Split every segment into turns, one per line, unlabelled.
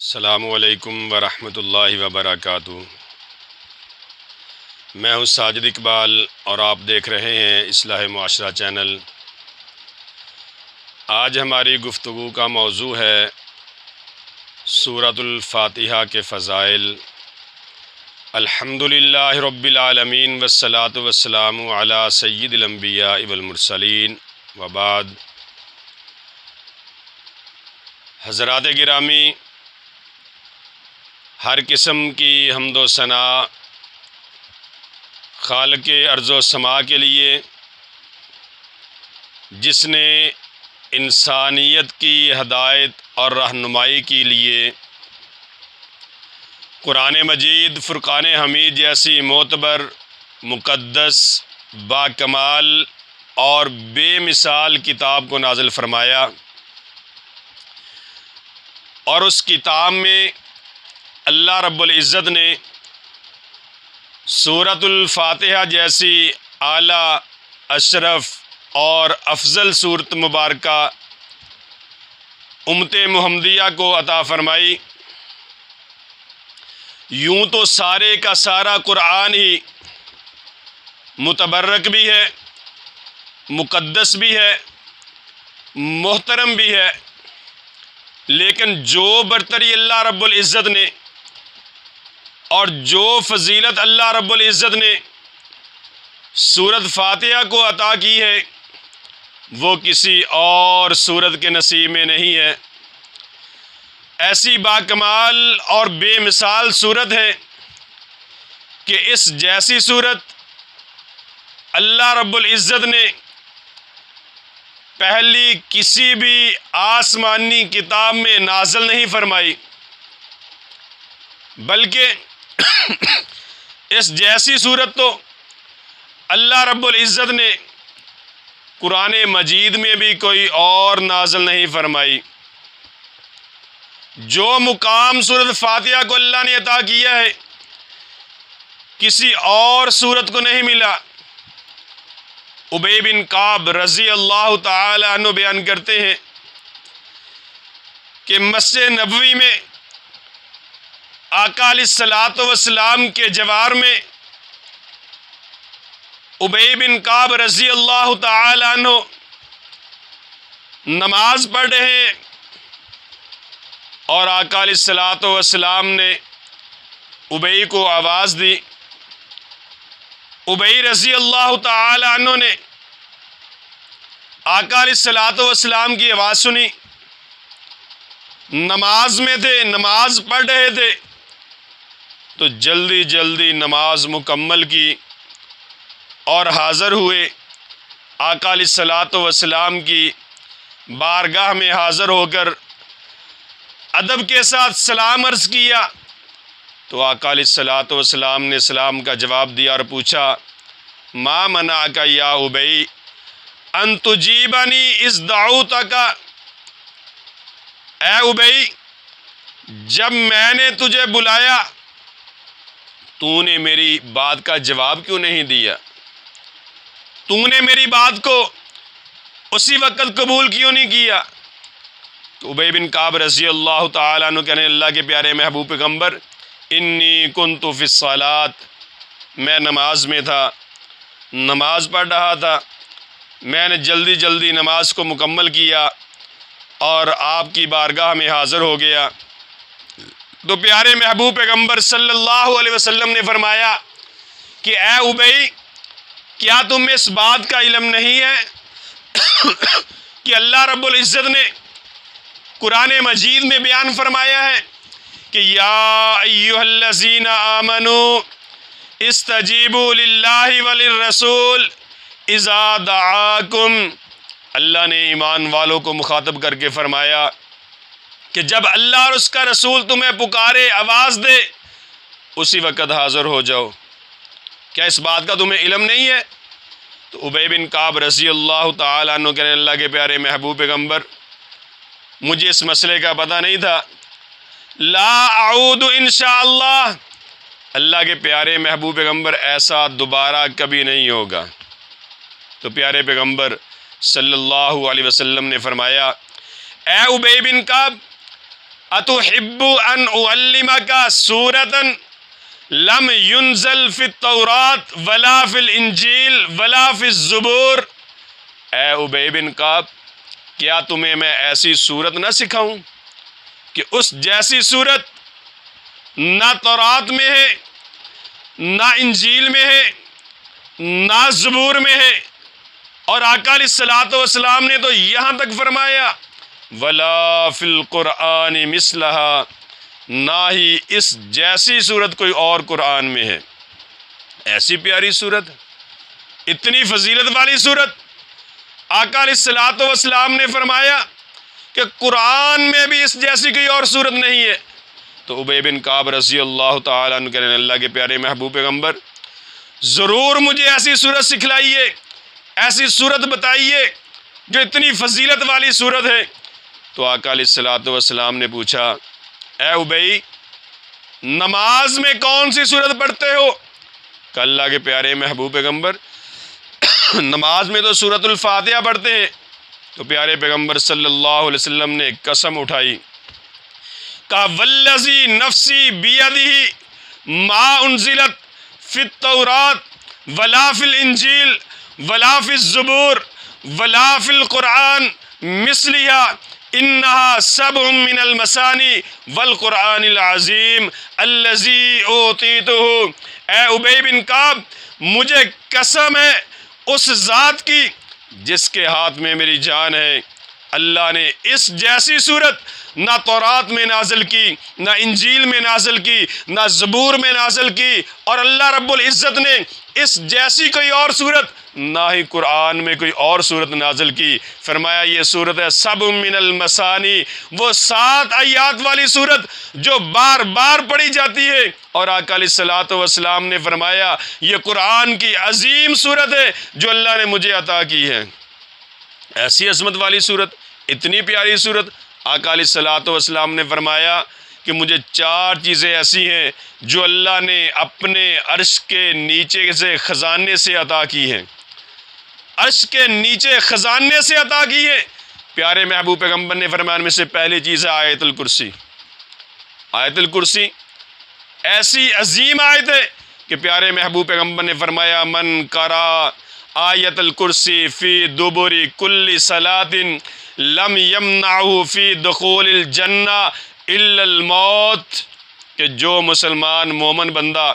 السلام علیکم ورحمۃ اللہ وبرکاتہ۔ میں ہوں ساجد اقبال اور آپ دیکھ رہے ہیں اصلاح معاشرہ چینل۔ آج ہماری گفتگو کا موضوع ہے سورۃ الفاتحہ کے فضائل۔ الحمدللہ رب العالمین والصلاة والسلام علی سید الانبیاء والمرسلین وبعد۔ حضرات گرامی، ہر قسم کی حمد و ثنا خالق ارض و سما کے لیے، جس نے انسانیت کی ہدایت اور رہنمائی کے لیے قرآن مجید، فرقان حمید جیسی معتبر، مقدس، باکمال اور بے مثال کتاب کو نازل فرمایا، اور اس کتاب میں اللہ رب العزت نے سورۃ الفاتحہ جیسی اعلیٰ، اشرف اور افضل صورت مبارکہ امت محمدیہ کو عطا فرمائی۔ یوں تو سارے کا سارا قرآن ہی متبرک بھی ہے، مقدس بھی ہے، محترم بھی ہے، لیکن جو برتری اللہ رب العزت نے اور جو فضیلت اللہ رب العزت نے سورۃ فاتحہ کو عطا کی ہے، وہ کسی اور سورت کے نصیب میں نہیں ہے۔ ایسی باکمال اور بے مثال سورت ہے کہ اس جیسی سورت اللہ رب العزت نے پہلی کسی بھی آسمانی کتاب میں نازل نہیں فرمائی، بلکہ اس جیسی صورت تو اللہ رب العزت نے قرآن مجید میں بھی کوئی اور نازل نہیں فرمائی۔ جو مقام سورۃ فاتحہ کو اللہ نے عطا کیا ہے، کسی اور سورت کو نہیں ملا۔ ابی بن کعب رضی اللہ تعالی عنہ بیان کرتے ہیں کہ مسجد نبوی میں آقا علیہ الصلوۃ والسلام کے جوار میں ابی بن کعب رضی اللہ تعالی عنہ نماز پڑھ رہے ہیں، اور آقا علیہ الصلوۃ والسلام نے ابی کو آواز دی۔ ابی رضی اللہ تعالی عنہ نے آقا علیہ الصلوۃ والسلام کی آواز سنی، نماز میں تھے، نماز پڑھ رہے تھے، تو جلدی جلدی نماز مکمل کی اور حاضر ہوئے۔ آقا علیہ الصلوۃ والسلام کی بارگاہ میں حاضر ہو کر ادب کے ساتھ سلام عرض کیا، تو آقا علیہ الصلوۃ والسلام نے سلام کا جواب دیا اور پوچھا، ما منعک یا ابی ان تجیبنی اذ دعوتک؟ اے ابی، جب میں نے تجھے بلایا تو نے میری بات کا جواب کیوں نہیں دیا؟ تو نے میری بات کو اسی وقت قبول کیوں نہیں کیا؟ تو ابی بن کعب رضی اللہ تعالیٰ عنہ کہنے، اللہ کے پیارے محبوب پیغمبر، انی کنت فی الصلاۃ، میں نماز میں تھا، نماز پڑھ رہا تھا، میں نے جلدی جلدی نماز کو مکمل کیا اور آپ کی بارگاہ میں حاضر ہو گیا۔ تو پیارے محبوب پیغمبر صلی اللہ علیہ وسلم نے فرمایا کہ اے ابی، کیا تمہیں اس بات کا علم نہیں ہے کہ اللہ رب العزت نے قرآن مجید میں بیان فرمایا ہے کہ یا ایھا الذین آمنوا استجیبوا للہ وللرسول اذا دعاکم۔ اللہ نے ایمان والوں کو مخاطب کر کے فرمایا کہ جب اللہ اور اس کا رسول تمہیں پکارے، آواز دے، اسی وقت حاضر ہو جاؤ۔ کیا اس بات کا تمہیں علم نہیں ہے؟ تو ابی بن کعب رضی اللہ تعالیٰ عنہ کہنے، اللہ کے پیارے محبوب پیغمبر، مجھے اس مسئلے کا پتہ نہیں تھا، لا اعود انشاءاللہ، اللہ کے پیارے محبوب پیغمبر ایسا دوبارہ کبھی نہیں ہوگا۔ تو پیارے پیغمبر صلی اللہ علیہ وسلم نے فرمایا، اے ابی بن کعب، اتحب ان اعلمک سورۃ لم ينزل فی التوراۃ ولا فی الانجیل ولا فی الزبور، اے ابی بن کعب کیا تمہیں میں ایسی صورت نہ سکھاؤں کہ اس جیسی صورت نہ تورات میں ہے، نہ انجیل میں ہے، نہ زبور میں ہے، اور آقا علیہ الصلوۃ والسلام نے تو یہاں تک فرمایا ولا فی القرآن مثلہا، نہ ہی اس جیسی صورت کوئی اور قرآن میں ہے۔ ایسی پیاری صورت، اتنی فضیلت والی صورت، آقا علیہ الصلوۃ والسلام نے فرمایا کہ قرآن میں بھی اس جیسی کوئی اور صورت نہیں ہے۔ تو ابی بن کعب رضی اللہ تعالیٰ عنہ کہنے اللہ کے پیارے محبوب پیغمبر ضرور مجھے ایسی صورت سکھلائیے، ایسی صورت بتائیے جو اتنی فضیلت والی صورت ہے۔ تو آقا علیہ الصلوۃ والسلام نے پوچھا اے ابی نماز میں کون سی صورت پڑھتے ہو؟ کہ اللہ کے پیارے محبوب پیغمبر نماز میں تو سورۃ الفاتحہ پڑھتے ہیں۔ تو پیارے پیغمبر صلی اللہ علیہ وسلم نے قسم اٹھائی، کہا والذی نفسی بیدہ ما انزلت فی التوراۃ ولا فی الانجیل ولا فی الزبور ولا فی القرآن مثلہا انہا سبع من المثانی والقرآن العظیم الذی اوتیتہ۔ اے ابی بن کعب مجھے قسم ہے اس ذات کی جس کے ہاتھ میں میری جان ہے، اللہ نے اس جیسی صورت نہ تورات میں نازل کی، نہ انجیل میں نازل کی، نہ زبور میں نازل کی، اور اللہ رب العزت نے اس جیسی کوئی اور صورت نہ ہی قرآن میں کوئی اور صورت نازل کی۔ فرمایا یہ صورت ہے سبع من المثانی، وہ 7 آیات والی صورت جو بار بار پڑھی جاتی ہے، اور آقا علیہ الصلوۃ والسلام نے فرمایا یہ قرآن کی عظیم صورت ہے جو اللہ نے مجھے عطا کی ہے۔ ایسی عظمت والی صورت، اتنی پیاری صورت، آقا علیہ الصلوۃ والسلام نے فرمایا کہ مجھے 4 چیزیں ایسی ہیں جو اللہ نے اپنے عرش کے نیچے سے خزانے سے عطا کی ہیں، عرش کے نیچے خزانے سے عطا کی ہے۔ پیارے محبوب پیغمبر نے فرمایا ان میں سے پہلی چیز ہے آیت الکرسی۔ آیت الکرسی ایسی عظیم آیت ہے کہ پیارے محبوب پیغمبر نے فرمایا من قرأ آیت الکرسی فی دبر کل صلاۃ لم یمنعہ فی دخول الجنہ الا الموت، کہ جو مسلمان مومن بندہ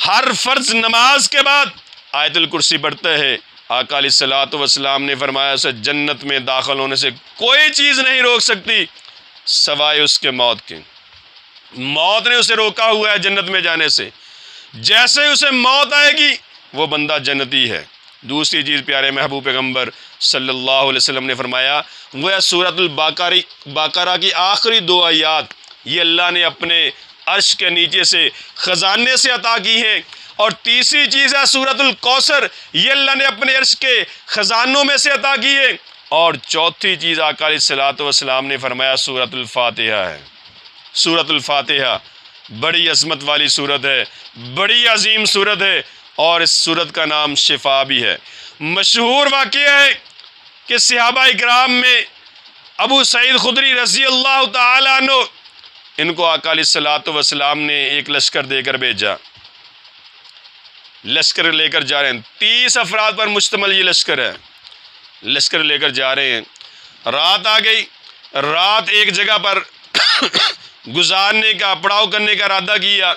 ہر فرض نماز کے بعد آیت الکرسی پڑھتا ہے، آقا علیہ الصلوۃ والسلام نے فرمایا اسے جنت میں داخل ہونے سے کوئی چیز نہیں روک سکتی سوائے اس کے موت کے۔ موت نے اسے روکا ہوا ہے جنت میں جانے سے، جیسے ہی اسے موت آئے گی وہ بندہ جنتی ہے۔ دوسری چیز پیارے محبوب پیغمبر صلی اللہ علیہ وسلم نے فرمایا وہ ہے سورۃ البقرہ کی آخری 2 آیات، یہ اللہ نے اپنے عرش کے نیچے سے خزانے سے عطا کی ہیں۔ اور تیسری چیز ہے سورۃ الکوثر، یہ اللہ نے اپنے عرش کے خزانوں میں سے عطا کی ہے۔ اور چوتھی چیز آقا علیہ الصلوۃ والسلام نے فرمایا سورۃ الفاتحہ ہے۔ سورۃ الفاتحہ بڑی عظمت والی صورت ہے، بڑی عظیم صورت ہے، اور اس صورت کا نام شفا بھی ہے۔ مشہور واقعہ ہے کہ صحابہ اکرام میں ابو سعید خدری رضی اللہ تعالیٰ عنہ، ان کو آقا علیہ الصلوۃ والسلام نے ایک لشکر دے کر بھیجا، لشکر لے کر جا رہے ہیں، 30 افراد پر مشتمل یہ لشکر ہے، لشکر لے کر جا رہے ہیں۔ رات آ گئی، رات ایک جگہ پر گزارنے کا، پڑاؤ کرنے کا ارادہ کیا،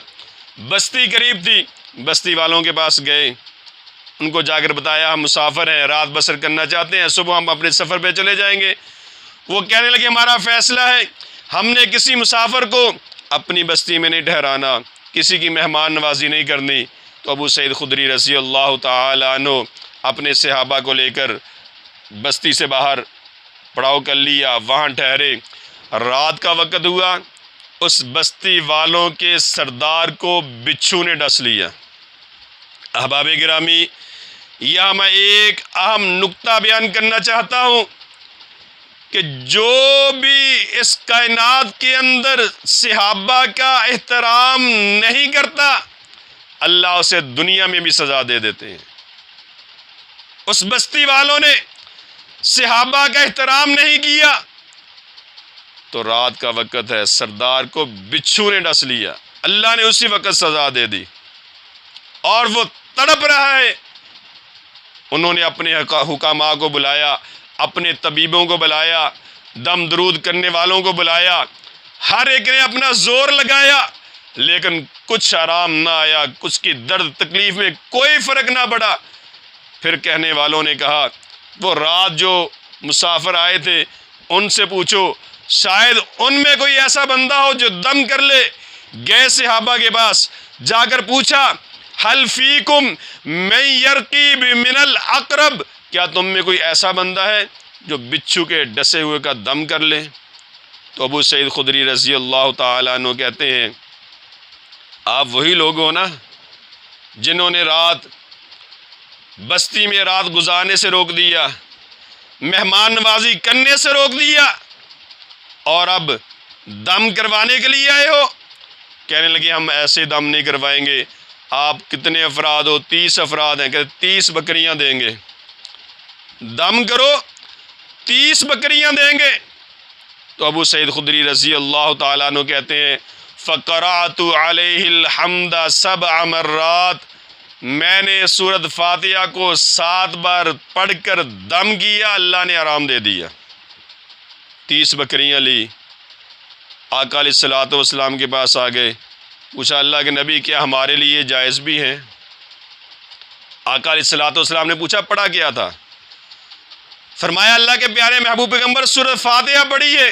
بستی قریب تھی، بستی والوں کے پاس گئے، ان کو جا کر بتایا ہم مسافر ہیں، رات بسر کرنا چاہتے ہیں، صبح ہم اپنے سفر پہ چلے جائیں گے۔ وہ کہنے لگے ہمارا فیصلہ ہے ہم نے کسی مسافر کو اپنی بستی میں نہیں ٹھہرانا، کسی کی مہمان نوازی نہیں کرنی۔ تو ابو سعید خدری رضی اللہ تعالی عنہ اپنے صحابہ کو لے کر بستی سے باہر پڑاؤ کر لیا، وہاں ٹھہرے۔ رات کا وقت ہوا، اس بستی والوں کے سردار کو بچھو نے ڈس لیا۔ احباب گرامی، یہاں میں ایک اہم نقطہ بیان کرنا چاہتا ہوں کہ جو بھی اس کائنات کے اندر صحابہ کا احترام نہیں کرتا اللہ اسے دنیا میں بھی سزا دے دیتے ہیں۔ اس بستی والوں نے صحابہ کا احترام نہیں کیا، تو رات کا وقت ہے، سردار کو بچھو نے ڈس لیا، اللہ نے اسی وقت سزا دے دی اور وہ تڑپ رہا ہے۔ انہوں نے اپنے حکاماء کو بلایا، اپنے طبیبوں کو بلایا، دم درود کرنے والوں کو بلایا، ہر ایک نے اپنا زور لگایا، لیکن کچھ آرام نہ آیا، کچھ کی درد تکلیف میں کوئی فرق نہ پڑا۔ پھر کہنے والوں نے کہا وہ رات جو مسافر آئے تھے ان سے پوچھو، شاید ان میں کوئی ایسا بندہ ہو جو دم کر لے۔ گئے صحابہ کے پاس، جا کر پوچھا حل فیکم من یرقی من العقرب، کیا تم میں کوئی ایسا بندہ ہے جو بچھو کے ڈسے ہوئے کا دم کر لے؟ تو ابو سعید خدری رضی اللہ تعالیٰ عنہ کہتے ہیں آپ وہی لوگ ہو نا جنہوں نے رات بستی میں رات گزارنے سے روک دیا، مہمان نوازی کرنے سے روک دیا، اور اب دم کروانے کے لیے آئے ہو؟ کہنے لگے ہم ایسے دم نہیں کروائیں گے۔ آپ کتنے افراد ہو؟ 30 افراد ہیں، کہ 30 بکریاں دیں گے، دم کرو 30 بکریاں دیں گے۔ تو ابو سعید خدری رضی اللہ تعالیٰ عنہ کہتے ہیں فقرأت علیہ الحمد 7 مرات، میں نے سورۃ فاتحہ کو 7 بار پڑھ کر دم کیا، اللہ نے آرام دے دیا۔ 30 بکریاں لی، آقا علیہ الصلوۃ والسلام کے پاس آ گئے، پوچھا اللہ کے نبی کیا ہمارے لیے جائز بھی ہیں؟ آقا علیہ الصلوۃ والسلام نے پوچھا پڑھا کیا تھا؟ فرمایا اللہ کے پیارے محبوب پیغمبر سورۃ فاتحہ پڑھی ہے۔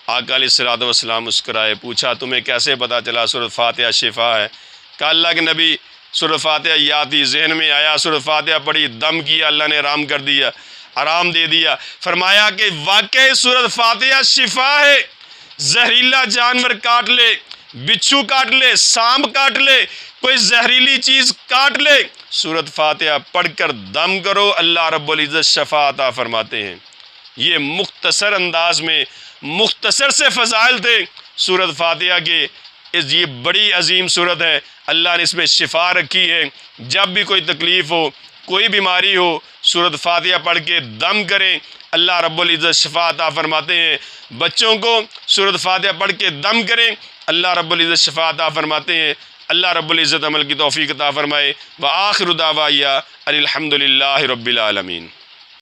آقا علیہ الصلوۃ والسلام مسکرائے، پوچھا تمہیں کیسے پتہ چلا سورۃ فاتحہ شفا ہے؟ کہا اللہ کے نبی سورۃ فاتحہ یاد تھی، ذہن میں آیا، سورۃ فاتحہ پڑھی، دم کیا، اللہ نے آرام کر دیا، آرام دے دیا۔ فرمایا کہ واقعی سورۃ فاتحہ شفا ہے، زہریلا جانور کاٹ لے، بچھو کاٹ لے، سانپ کاٹ لے، کوئی زہریلی چیز کاٹ لے، سورۃ فاتحہ پڑھ کر دم کرو، اللہ رب العزت شفا عطا فرماتے ہیں۔ یہ مختصر انداز میں مختصر سے فضائل تھے سورۃ فاتحہ کے۔ یہ بڑی عظیم سورت ہے، اللہ نے اس میں شفا رکھی ہے۔ جب بھی کوئی تکلیف ہو، کوئی بیماری ہو، سورۃ فاتحہ پڑھ کے دم کریں، اللہ رب العزت شفا عطا فرماتے ہیں۔ بچوں کو سورۃ فاتحہ پڑھ کے دم کریں، اللہ رب العزت شفا عطا فرماتے ہیں۔ اللہ رب العزت عمل کی توفیق عطا فرمائے۔ وآخر دعوایا ان الحمد للہ رب العالمین۔